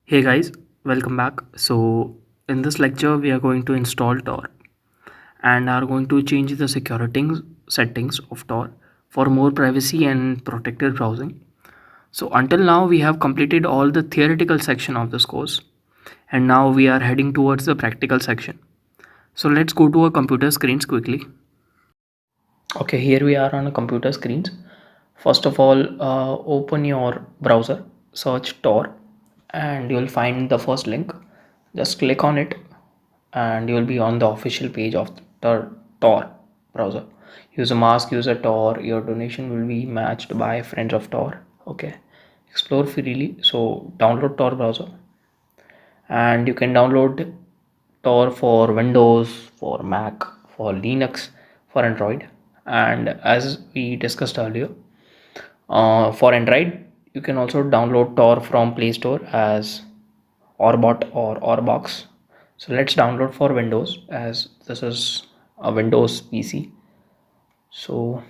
Hey guys, welcome back. So, in this lecture, we are going to install TOR and are going to change the security settings of TOR for more privacy and protected browsing. So, until now, we have completed all the theoretical section of this course, and now we are heading towards the practical section. So, let's go to our computer screens quickly. Okay, here we are on a computer screens. First of all, open your browser, search Tor, and you'll find the first link. Just click on it, and you'll be on the official page of the Tor browser. Use a mask, use a Tor. Your donation will be matched by friends of Tor. Okay, explore freely. So download Tor browser, and you can download Tor for Windows, for Mac, for Linux, for Android. And as we discussed earlier, for Android, you can also download Tor from Play Store as Orbot or Orbox. So let's download for Windows as this is a Windows PC. So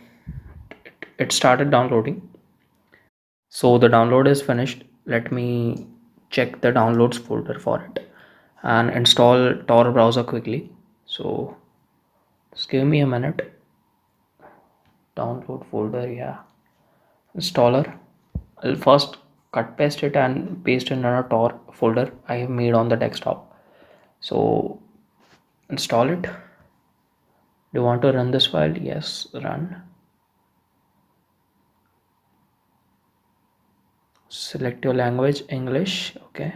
it started downloading. So the download is finished. Let me check the downloads folder for it and install Tor browser quickly. So just give me a minute. Download folder, yeah. Installer. I'll first cut paste it and paste it in a Tor folder I have made on the desktop. So install it. Do you want to run this file? Yes, run. Select your language, English. Okay.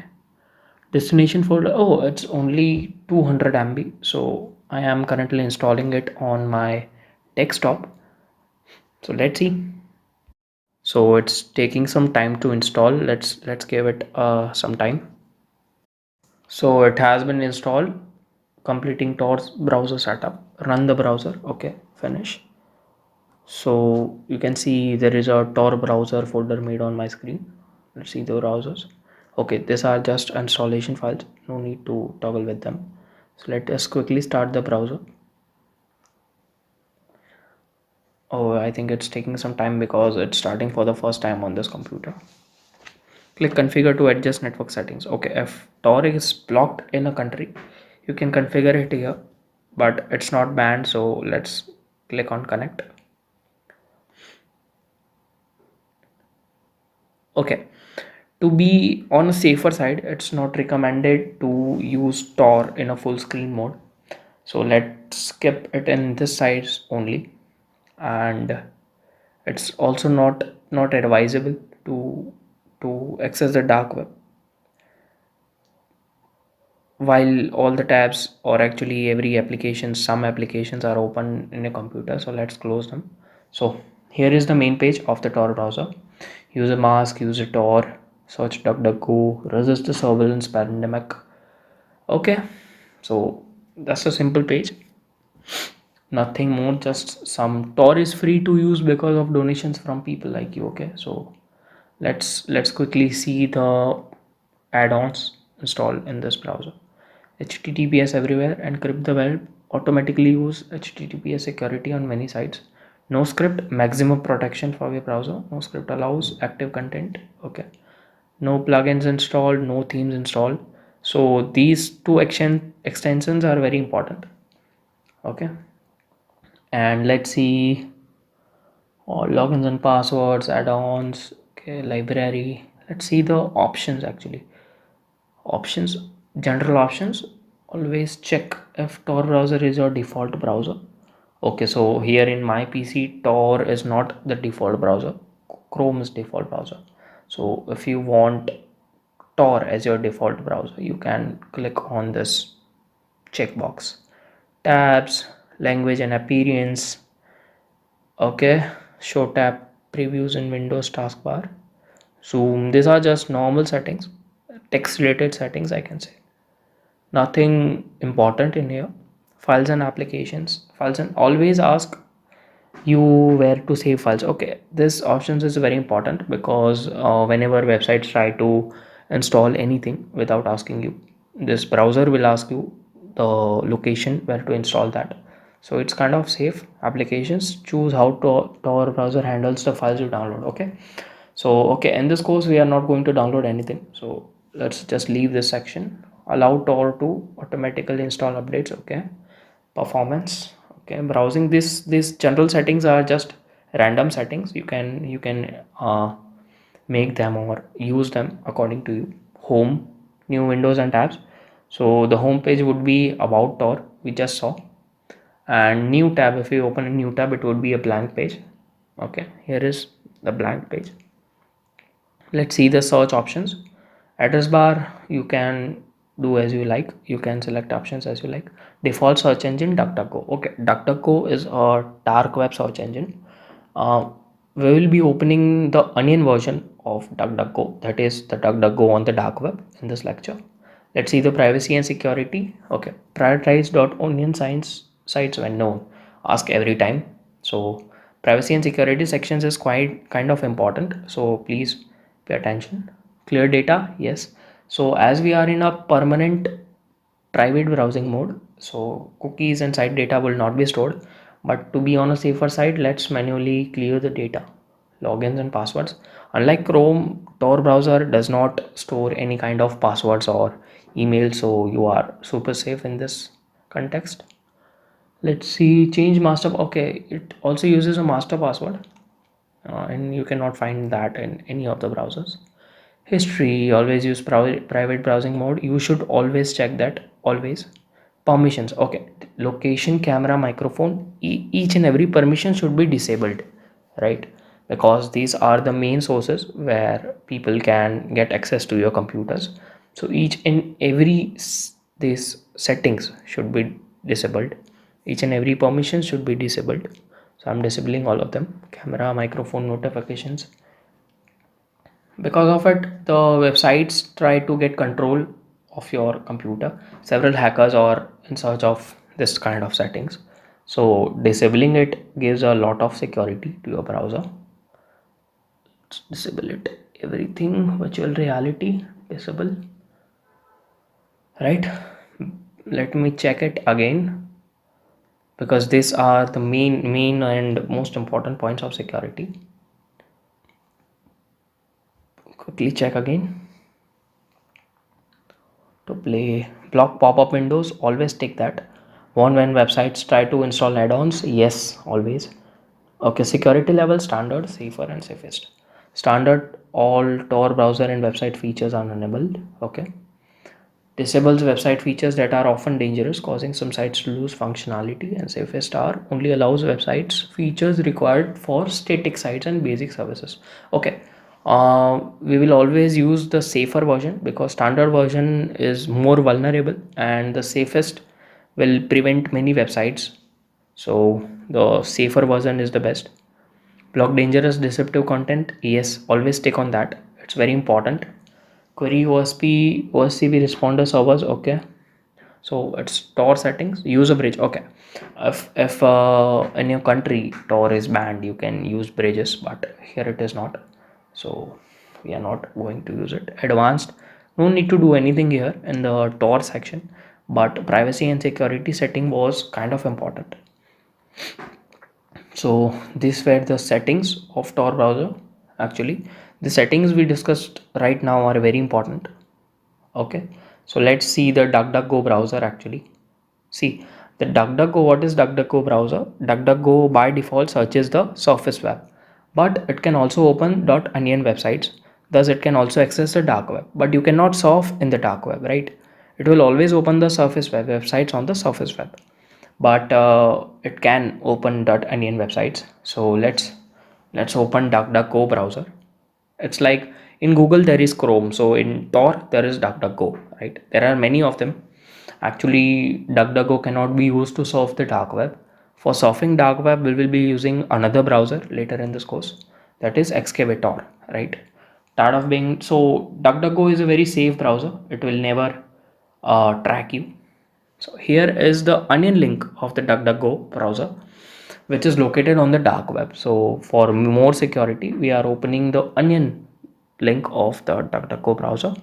Destination folder. Oh, it's only 200 MB. So I am currently installing it on my desktop. So let's see. So it's taking some time to install. Let's give it some time. So it has been installed. Completing Tor's browser setup. Run the browser. Okay, finish. So you can see there is a Tor browser folder made on my screen. Let's see the browsers. Okay, these are just installation files. No need to toggle with them. So let us quickly start the browser. Oh, I think it's taking some time because it's starting for the first time on this computer. Click configure to adjust network settings. Okay, if Tor is blocked in a country, you can configure it here, but it's not banned. So let's click on connect. Okay, to be on a safer side, it's not recommended to use Tor in a full screen mode. So let's skip it in this size only, and it's also not advisable to access the dark web while all the tabs or actually every application, some applications are open in a computer. So let's close them. So here is the main page of the Tor browser. Use a mask, use a Tor, search DuckDuckGo, resist the surveillance pandemic. Okay, so that's a simple page, nothing more, just some. Tor is free to use because of donations from people like you. Okay, so let's quickly see the add-ons installed in this browser. HTTPS everywhere, encrypt the web, automatically use HTTPS security on many sites. No script, maximum protection for your browser. No script allows active content. Okay, no plugins installed, no themes installed. So these two extensions are very important. Okay, and let's see all logins and passwords, add-ons. Okay, library. Let's see the options actually. Options, general options. Always check if Tor browser is your default browser. Okay, so here in my PC, Tor is not the default browser. Chrome is default browser. So if you want Tor as your default browser, you can click on this checkbox. Tabs, language and appearance. Okay, show tab previews in Windows taskbar. Zoom. These are just normal settings, text related settings, I can say. Nothing important in here. Files and applications. Files and always ask you where to save files. Okay, this options is very important because whenever websites try to install anything without asking you, this browser will ask you the location where to install that. So it's kind of safe. Applications, choose how to Tor browser handles the files you download. Okay, so okay, in this course we are not going to download anything, so let's just leave this section. Allow Tor to automatically install updates. Okay, performance. Okay, browsing, these general settings are just random settings. You can make them or use them according to you. Home, new windows and tabs. So the home page would be about Tor, we just saw, and new tab, if you open a new tab, it would be a blank page. Okay, here is the blank page. Let's see the search options. Address bar, you can do as you like, you can select options as you like. Default search engine, DuckDuckGo. Okay, DuckDuckGo is a dark web search engine. uh, we will be opening the onion version of DuckDuckGo, that is the DuckDuckGo on the dark web, in this lecture. Let's see the privacy and security. Okay, prioritize .onion sites when known. Ask every time. So privacy and security sections is quite kind of important. So please pay attention. Clear data, yes. So as we are in a permanent private browsing mode, so cookies and site data will not be stored, but to be on a safer side, let's manually clear the data, logins and passwords. Unlike Chrome, Tor browser does not store any kind of passwords or email, so you are super safe in this context. Let's see, change master. Okay, it also uses a master password, and you cannot find that in any of the browsers. History, always use private browsing mode. You should always check that, always. Permissions, okay. Location, camera, microphone, each and every permission should be disabled, right? Because these are the main sources where people can get access to your computers. So each and every these settings should be disabled. Each and every permission should be disabled. So I'm disabling all of them. Camera, microphone, notifications. Because of it, the websites try to get control of your computer. Several hackers are in search of this kind of settings, so disabling it gives a lot of security to your browser. Let's disable it. Everything virtual reality disable, right? Let me check it again, because these are the main and most important points of security. Quickly check again. To play block pop-up windows, always take that. Warn when websites try to install add-ons, yes, always. Okay, security level standard, safer and safest. Standard, all Tor browser and website features are enabled. Okay, disables website features that are often dangerous, causing some sites to lose functionality. And safest are only allows websites features required for static sites and basic services. Okay, we will always use the safer version, because standard version is more vulnerable, and the safest will prevent many websites. So the safer version is the best. Block dangerous deceptive content, yes, always stick on that, it's very important. Query OSCP responder servers, okay. So it's Tor settings, use a bridge. Okay, if in your country Tor is banned, you can use bridges, but here it is not, so we are not going to use it. Advanced, no need to do anything here in the Tor section, but privacy and security setting was kind of important. So these were the settings of Tor browser. Actually, the settings we discussed right now are very important. Okay, so let's see the DuckDuckGo browser. Actually, see the DuckDuckGo. What is DuckDuckGo browser? DuckDuckGo by default searches the surface web, but it can also open .onion websites. Thus it can also access the dark web, but you cannot surf in the dark web, right? It will always open the surface web websites on the surface web, but it can open .onion websites. So let's open DuckDuckGo browser. It's like in Google there is Chrome, so in Tor there is DuckDuckGo, right? There are many of them. Actually, DuckDuckGo cannot be used to surf the dark web. For surfing dark web, we will be using another browser later in this course, that is Excavator, right? Tired of being so, DuckDuckGo is a very safe browser. It will never track you. So here is the onion link of the DuckDuckGo browser, which is located on the dark web. So for more security, we are opening the onion link of the DuckDuckGo browser.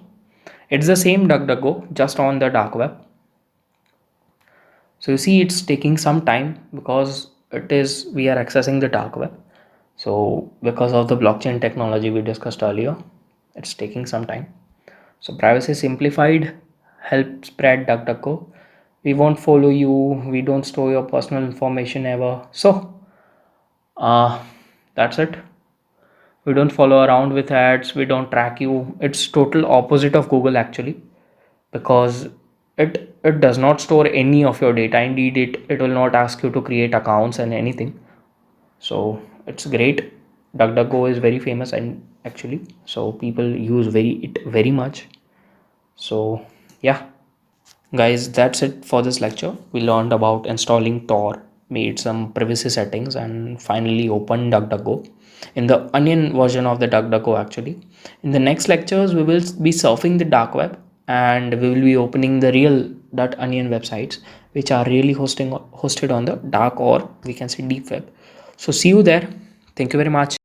It's the same DuckDuckGo, just on the dark web. So you see it's taking some time, because we are accessing the dark web. So because of the blockchain technology we discussed earlier, it's taking some time. So privacy simplified, help spread DuckDuckGo. We won't follow you, we don't store your personal information ever. So uh that's it. We don't follow around with ads, we don't track you. It's total opposite of Google actually, because it does not store any of your data. Indeed, it will not ask you to create accounts and anything. So it's great. DuckDuckGo is very famous and actually, so people use very much. So yeah, guys, that's it for this lecture. We learned about installing Tor, made some privacy settings, and finally opened DuckDuckGo in the Onion version of the DuckDuckGo actually. In the next lectures, we will be surfing the dark web, and we will be opening the real .onion websites, which are really hosted on the dark, or we can say deep web. So see you there. Thank you very much.